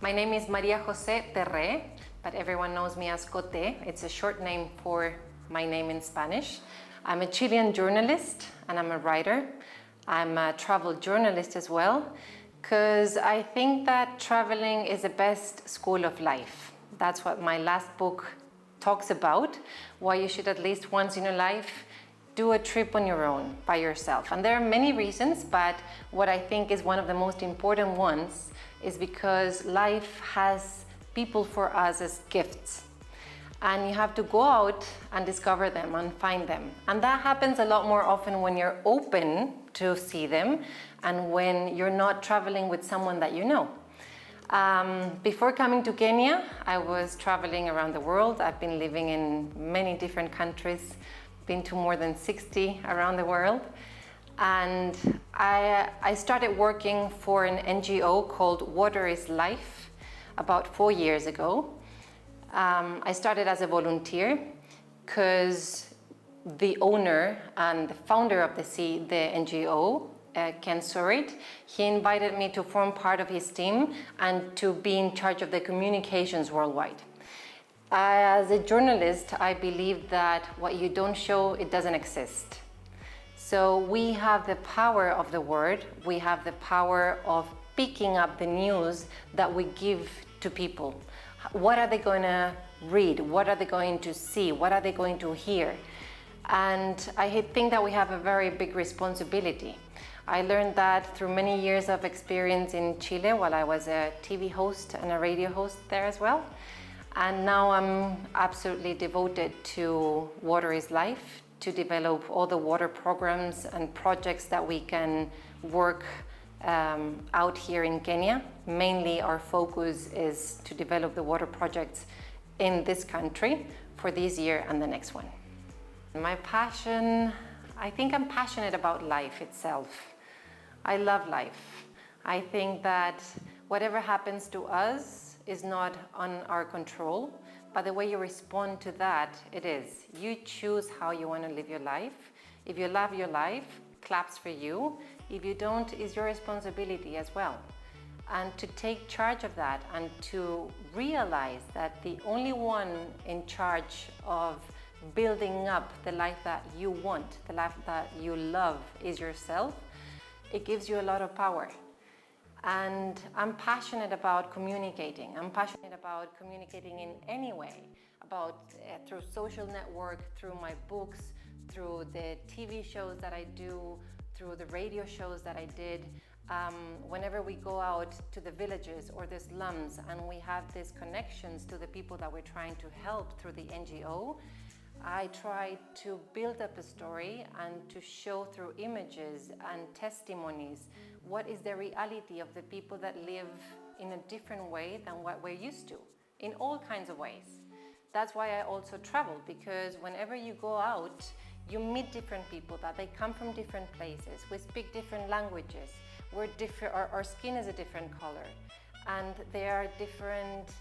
My name is Maria José Terré, but everyone knows me as Cote. It's a short name for my name in Spanish. I'm a Chilean journalist and I'm a writer. I'm a travel journalist as well, because I think that traveling is the best school of life. That's what my last book talks about, why you should at least once in your life do a trip on your own, by yourself. And there are many reasons, but what I think is one of the most important ones is because life has people for us as gifts. And you have to go out and discover them and find them. And that happens a lot more often when you're open to see them and when you're not traveling with someone that you know. Before coming to Kenya, I was traveling around the world. I've been living in many different countries, been to more than 60 around the world. And I started working for an NGO called Water is Life about 4 years ago. I started as a volunteer because the owner and the founder of the NGO, Ken Surit, he invited me to form part of his team and to be in charge of the communications worldwide. As a journalist, I believe that what you don't show, it doesn't exist. So we have the power of the word, we have the power of picking up the news that we give to people. What are they going to read? What are they going to see? What are they going to hear? And I think that we have a very big responsibility. I learned that through many years of experience in Chile while I was a TV host and a radio host there as well. And now I'm absolutely devoted to Water is Life, to develop all the water programs and projects that we can work out here in Kenya. Mainly our focus is to develop the water projects in this country for this year and the next one. My passion, I think I'm passionate about life itself. I love life. I think that whatever happens to us is not on our control, but the way you respond to that, it is. You choose how you want to live your life. If you love your life, claps for you. If you don't, it's your responsibility as well. And to take charge of that and to realize that the only one in charge of building up the life that you want, the life that you love is yourself, it gives you a lot of power. And I'm passionate about communicating. I'm passionate about communicating in any way, through social network, through my books, through the TV shows that I do, through the radio shows that I did. Whenever we go out to the villages or the slums and we have these connections to the people that we're trying to help through the NGO, I try to build up a story and to show through images and testimonies what is the reality of the people that live in a different way than what we're used to, in all kinds of ways. That's why I also travel, because whenever you go out, you meet different people, that they come from different places, we speak different languages, we're different, our skin is a different color, and they have different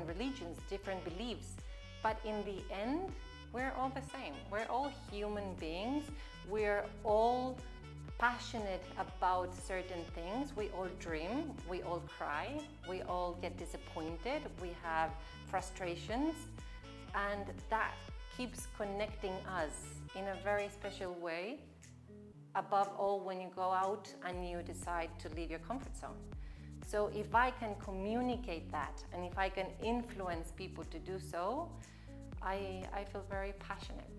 religions, different beliefs. But in the end, we're all the same. We're all human beings. We're all passionate about certain things. We all dream, we all cry, we all get disappointed, we have frustrations, and that keeps connecting us in a very special way. Above all, when you go out and you decide to leave your comfort zone. So if I can communicate that and if I can influence people to do so, I feel very passionate.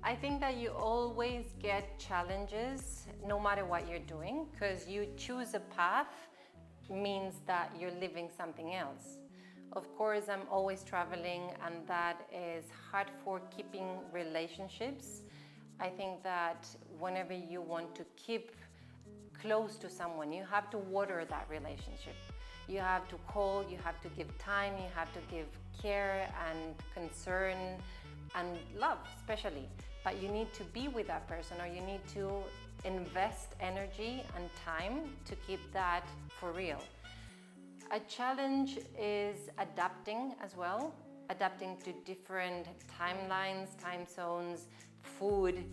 I think that you always get challenges no matter what you're doing, because you choose a path means that you're living something else. Of course, I'm always traveling, and that is hard for keeping relationships. I think that whenever you want to keep close to someone, you have to water that relationship. You have to call, you have to give time, you have to give care and concern and love especially. But you need to be with that person, or you need to invest energy and time to keep that for real. A challenge is adapting as well, adapting to different timelines, time zones, food,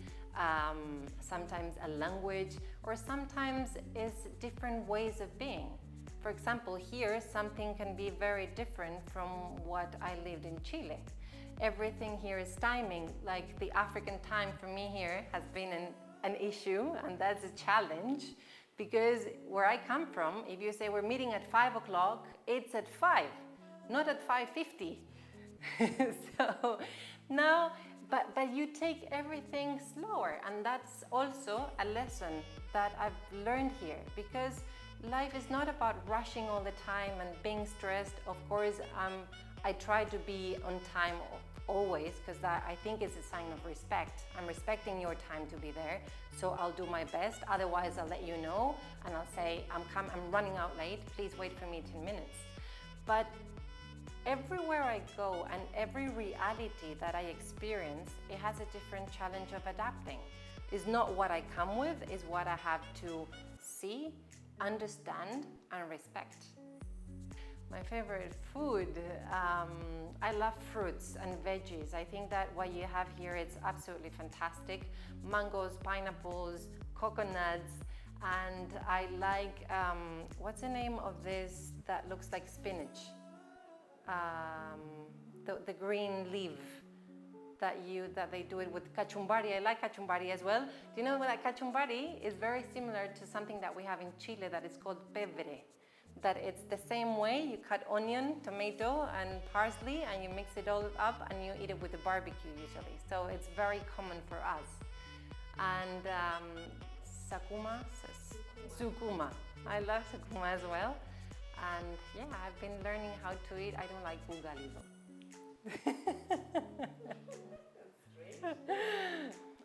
sometimes a language, or sometimes it's different ways of being. For example, here something can be very different from what I lived in Chile. Everything here is timing, like the African time for me here has been an issue, and that's a challenge, because where I come from, if you say we're meeting at 5 o'clock, it's at 5, not at 5:50. So now, but you take everything slower, and that's also a lesson that I've learned here, because life is not about rushing all the time and being stressed. Of course, I try to be on time always, because that I think is a sign of respect. I'm respecting your time to be there, so I'll do my best. Otherwise, I'll let you know and I'll say, I'm running out late, please wait for me 10 minutes. But everywhere I go and every reality that I experience, it has a different challenge of adapting. It's not what I come with, it's what I have to see, understand, and respect. My favorite food, I love fruits and veggies. I think that what you have here is absolutely fantastic. Mangoes, pineapples, coconuts, and I like, what's the name of this that looks like spinach? The green leaf that they do it with kachumbari. I like kachumbari as well. Do you know that kachumbari is very similar to something that we have in Chile that is called pebre? That it's the same way, you cut onion, tomato, and parsley, and you mix it all up and you eat it with a barbecue usually. So it's very common for us. And sukuma. I love sukuma as well. And yeah, I've been learning how to eat. I don't like ugali though.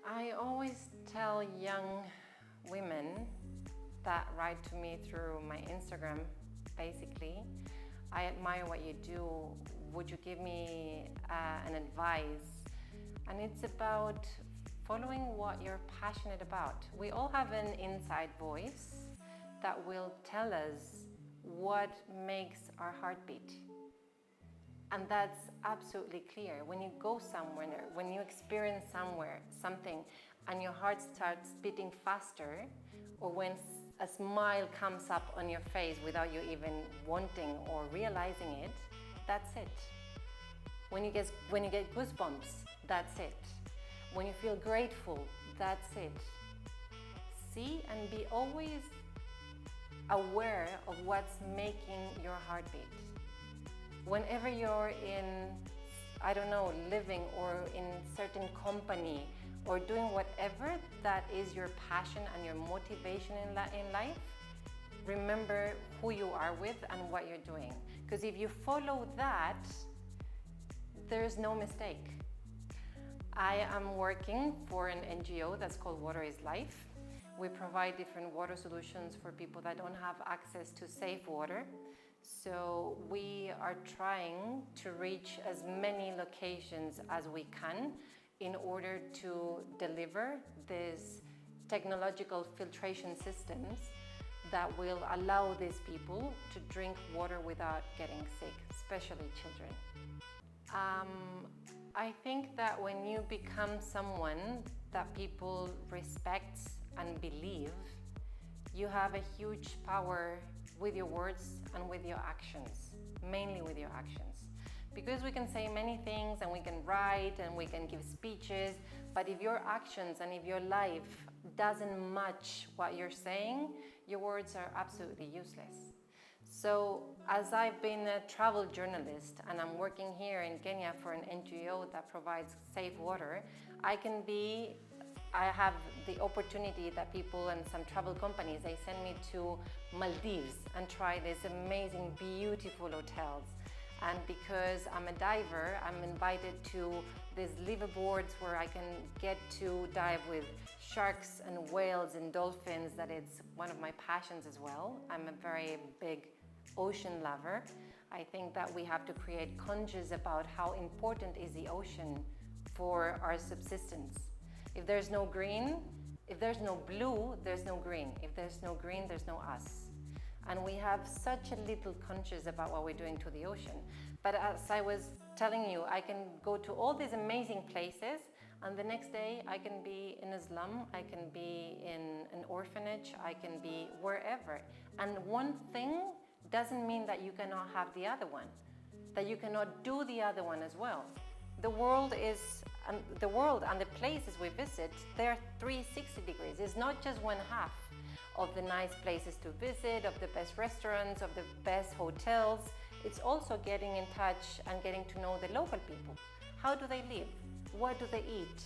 I always tell young women that write to me through my Instagram, basically, I admire what you do. Would you give me an advice? And it's about following what you're passionate about. We all have an inside voice that will tell us what makes our heart beat. And that's absolutely clear. When you go somewhere, when you experience something, and your heart starts beating faster, or when a smile comes up on your face without you even wanting or realizing it, that's it. When you get goosebumps, that's it. When you feel grateful, that's it. See and be always aware of what's making your heart beat. Whenever you're in, I don't know, living or in certain company or doing whatever that is your passion and your motivation in life, remember who you are with and what you're doing. Because if you follow that, there's no mistake. I am working for an NGO that's called Water is Life. We provide different water solutions for people that don't have access to safe water. So we are trying to reach as many locations as we can in order to deliver these technological filtration systems that will allow these people to drink water without getting sick, especially children. I think that when you become someone that people respect and believe, you have a huge power with your words and with your actions, mainly with your actions. Because we can say many things and we can write and we can give speeches, but if your actions and if your life doesn't match what you're saying, your words are absolutely useless. So as I've been a travel journalist and I'm working here in Kenya for an NGO that provides safe water, I have the opportunity that people and some travel companies, they send me to Maldives and try these amazing, beautiful hotels. And because I'm a diver, I'm invited to these liveaboards where I can get to dive with sharks and whales and dolphins. That it's one of my passions as well. I'm a very big ocean lover. I think that we have to create conscious about how important is the ocean for our subsistence. If there's no green, if there's no blue, there's no green. If there's no green, there's no us. And we have such a little conscious about what we're doing to the ocean. But as I was telling you, I can go to all these amazing places and the next day I can be in a slum, I can be in an orphanage, I can be wherever. And one thing doesn't mean that you cannot have the other one, that you cannot do the other one as well. The world and the places we visit, they're 360 degrees. It's not just one half of the nice places to visit, of the best restaurants, of the best hotels. It's also getting in touch and getting to know the local people. How do they live? What do they eat?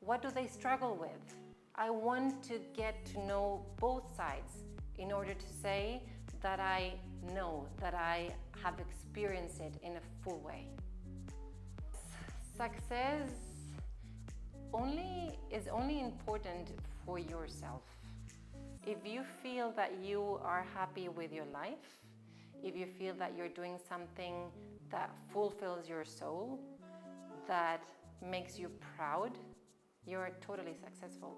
What do they struggle with? I want to get to know both sides in order to say that I know, that I have experienced it in a full way. Success is only important for yourself. If you feel that you are happy with your life, if you feel that you're doing something that fulfills your soul, that makes you proud, you're totally successful.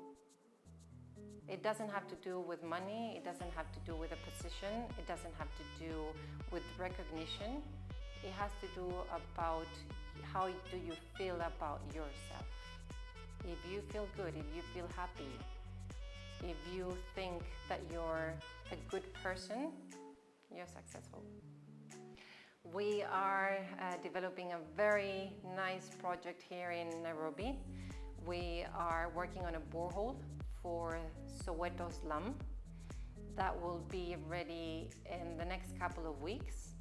It doesn't have to do with money, it doesn't have to do with a position, it doesn't have to do with recognition. It has to do about how do you feel about yourself. If you feel good, if you feel happy, if you think that you're a good person, you're successful. We are developing a very nice project here in Nairobi. We are working on a borehole for Soweto slum that will be ready in the next couple of weeks.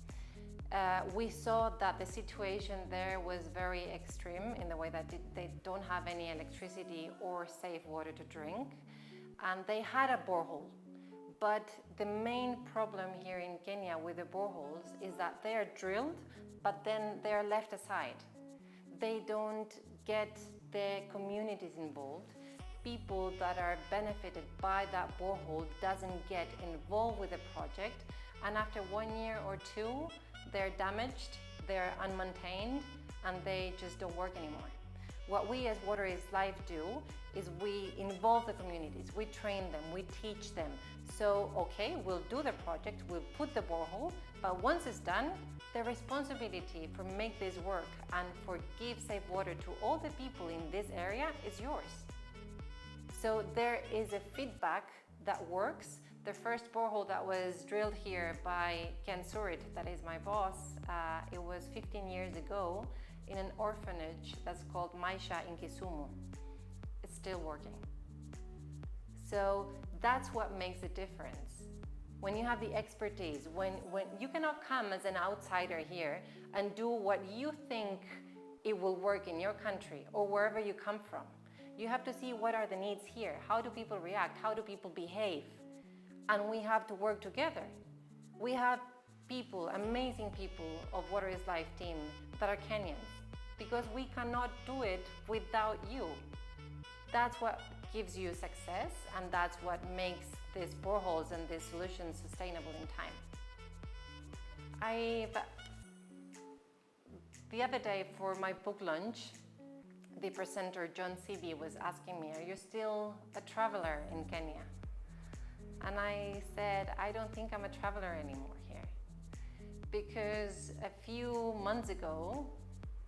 We saw that the situation there was very extreme in the way that they don't have any electricity or safe water to drink, and they had a borehole. But the main problem here in Kenya with the boreholes is that they are drilled, but then they are left aside. They don't get the communities involved. People that are benefited by that borehole doesn't get involved with the project, and after 1 year or two, they're damaged, they're unmaintained, and they just don't work anymore. What we as Water is Life do is we involve the communities, we train them, we teach them. So, okay, we'll do the project, we'll put the borehole, but once it's done, the responsibility for make this work and for give safe water to all the people in this area is yours. So there is a feedback that works. The first borehole that was drilled here by Ken Surit, that is my boss, it was 15 years ago in an orphanage that's called Maisha in Kisumu. It's still working. So that's what makes a difference. When you have the expertise, when you cannot come as an outsider here and do what you think it will work in your country or wherever you come from. You have to see what are the needs here. How do people react? How do people behave? And we have to work together. We have people, amazing people of Water is Life team that are Kenyans, because we cannot do it without you. That's what gives you success, and that's what makes these boreholes and these solutions sustainable in time. The other day for my book launch, the presenter John Sibi was asking me, are you still a traveler in Kenya? And I said, I don't think I'm a traveler anymore here. Because a few months ago,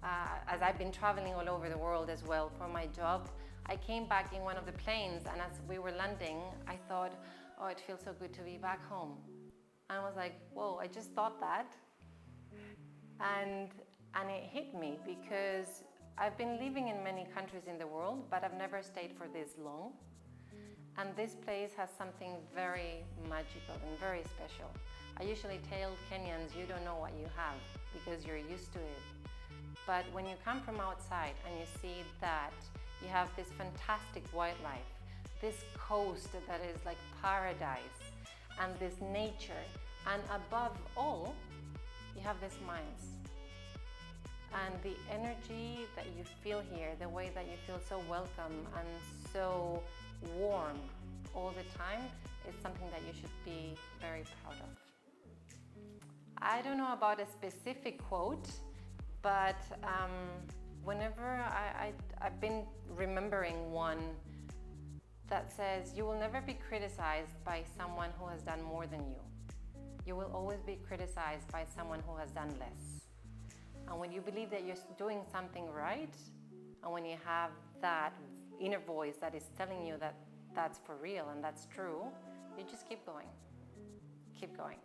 as I've been traveling all over the world as well for my job, I came back in one of the planes, and as we were landing, I thought, oh, it feels so good to be back home. And I was like, whoa, I just thought that. And it hit me because I've been living in many countries in the world, but I've never stayed for this long. And this place has something very magical and very special. I usually tell Kenyans, you don't know what you have because you're used to it. But when you come from outside and you see that you have this fantastic wildlife, this coast that is like paradise, and this nature, and above all, you have the smiles. And the energy that you feel here, the way that you feel so welcome and so warm all the time, is something that you should be very proud of. I don't know about a specific quote, but whenever I've been remembering one that says, you will never be criticized by someone who has done more than you. You will always be criticized by someone who has done less. And when you believe that you're doing something right, and when you have that inner voice that is telling you that that's for real and that's true, you just keep going. Keep going.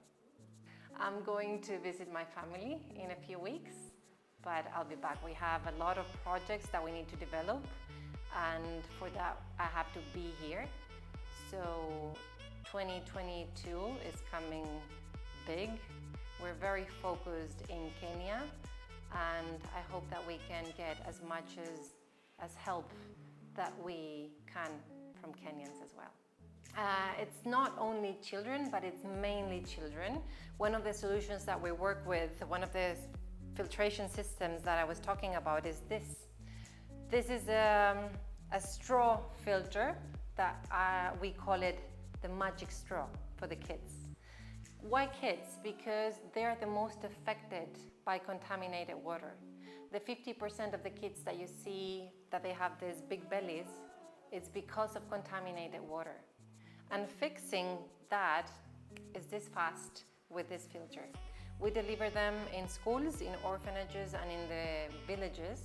I'm going to visit my family in a few weeks, but I'll be back. We have a lot of projects that we need to develop, and for that I have to be here. So 2022 is coming big. We're very focused in Kenya, and I hope that we can get as much as help that we can from Kenyans as well. It's not only children, but it's mainly children. One of the solutions that we work with, one of the filtration systems that I was talking about is this. This is a straw filter that we call it the magic straw for the kids. Why kids? Because they're the most affected by contaminated water. The 50% of the kids that you see that they have these big bellies, it's because of contaminated water. And fixing that is this fast with this filter. We deliver them in schools, in orphanages, and in the villages,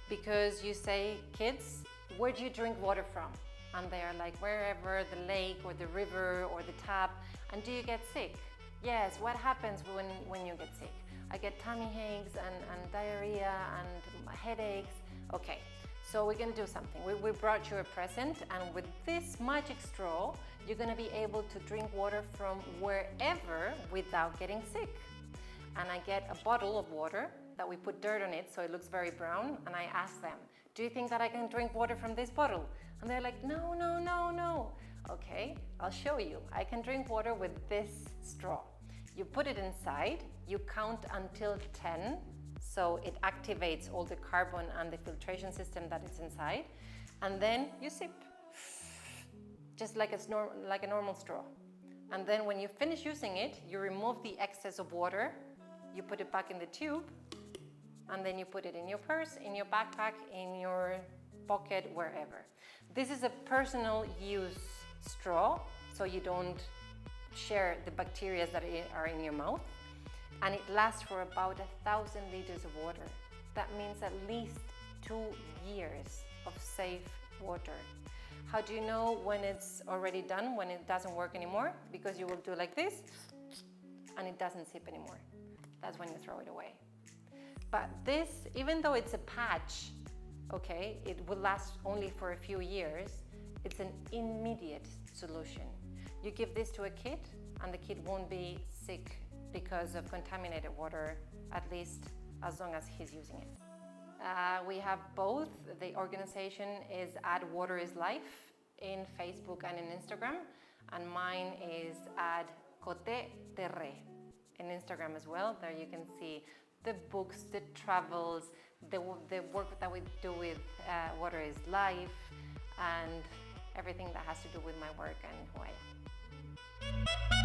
because you say, kids, where do you drink water from? And they are like, wherever, the lake or the river or the tap. And do you get sick? Yes, what happens when you get sick? I get tummy aches and diarrhea and headaches. Okay, so we're gonna do something. We brought you a present, and with this magic straw, you're gonna be able to drink water from wherever without getting sick. And I get a bottle of water that we put dirt on it so it looks very brown, and I ask them, do you think that I can drink water from this bottle? And they're like, no, no, no, no. Okay, I'll show you. I can drink water with this straw. You put it inside, you count until 10, so it activates all the carbon and the filtration system that is inside, and then you sip, just like a normal straw. And then when you finish using it, you remove the excess of water, you put it back in the tube, and then you put it in your purse, in your backpack, in your pocket, wherever. This is a personal use straw, so you don't share the bacteria that are in your mouth, and it lasts for about 1,000 liters of water. That means at least 2 years of safe water. How do you know when it's already done, when it doesn't work anymore? Because you will do like this, and it doesn't sip anymore. That's when you throw it away. But this, even though it's a patch, okay, it will last only for a few years, it's an immediate solution. You give this to a kid, and the kid won't be sick because of contaminated water, at least as long as he's using it. We have both. The organization is @WaterIsLife in Facebook and in Instagram, and mine is @CoteTerre in Instagram as well. There you can see the books, the travels, the work that we do with Water is Life, and everything that has to do with my work and who I am.